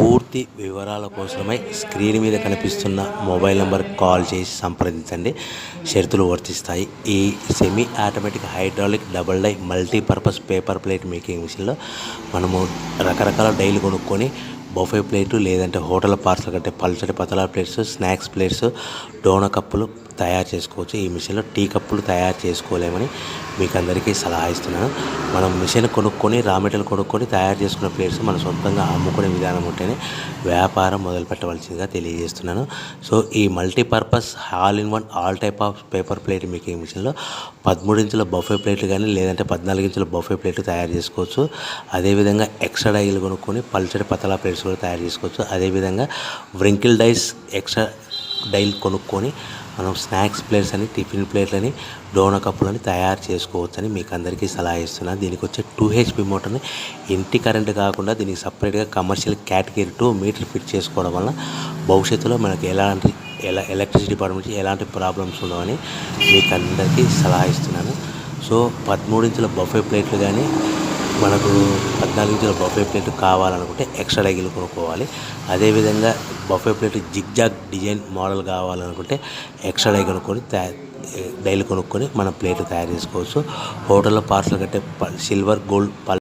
పూర్తి వివరాల కోసమై స్క్రీన్ మీద కనిపిస్తున్న మొబైల్ నెంబర్కి కాల్ చేసి సంప్రదించండి. షరతులు వర్తిస్తాయి. ఈ semi automatic hydraulic double die multipurpose paper plate making మిషన్లో మనము రకరకాల డైలు కొనుక్కొని బఫే ప్లేటు లేదంటే హోటల్ పార్సల్ కంటే పల్చటి పతలా ప్లేట్స్, స్నాక్స్ ప్లేట్స్, డోనా కప్పులు తయారు చేసుకోవచ్చు. ఈ మిషన్లో టీ కప్పులు తయారు చేసుకోలేమని మీకు అందరికీ సలహా ఇస్తున్నాను. మనం మిషన్ కొనుక్కొని రా మెటీరియల్ కొనుక్కొని తయారు చేసుకున్న ప్లేట్స్ మనం సొంతంగా అమ్ముకునే విధానం ఉంటేనే వ్యాపారం మొదలు పెట్టవలసిందిగా తెలియజేస్తున్నాను. సో ఈ multipurpose all in one all type of paper plate making మిషన్లో 13 ఇంచుల బఫే ప్లేట్లు కానీ లేదంటే 14 ఇంచుల బఫే ప్లేట్లు తయారు చేసుకోవచ్చు. అదేవిధంగా ఎక్స్ట్రా డైలు కొనుక్కొని పల్చడి పతలా ప్లేట్స్ కూడా తయారు చేసుకోవచ్చు. అదేవిధంగా వ్రింకిల్ డైస్ ఎక్స్ట్రా డైలు కొనుక్కొని మనం స్నాక్స్ ప్లేట్స్ అని, టిఫిన్ ప్లేట్లని, డోనా కప్పులని తయారు చేసుకోవచ్చని మీకు అందరికీ సలహా ఇస్తున్నాను. దీనికి వచ్చే 2 HP మోటార్ని ఇంటి కరెంట్ కాకుండా దీనికి సపరేట్గా కమర్షియల్ కేటగిరీ 2 మీటర్ ఫిట్ చేసుకోవడం వల్ల భవిష్యత్తులో మనకి ఎలక్ట్రిసిటీ డిపార్ట్మెంట్ ఎలాంటి ప్రాబ్లమ్స్ ఉండవని మీకు అందరికీ సలహా ఇస్తున్నాను. సో 13 ఇంచుల బఫే ప్లేట్లు కానీ మనకు 14 ఇంచుల బఫే ప్లేట్ కావాలనుకుంటే ఎక్స్ట్రా డైలు కొనుక్కోవాలి. అదేవిధంగా buffet plate zigzag design model కావాలనుకుంటే ఎక్స్ట్రా డైలు కొనుక్కొని మనం ప్లేట్లు తయారు చేసుకోవచ్చు. హోటల్లో పార్సల్ కట్టే సిల్వర్, గోల్డ్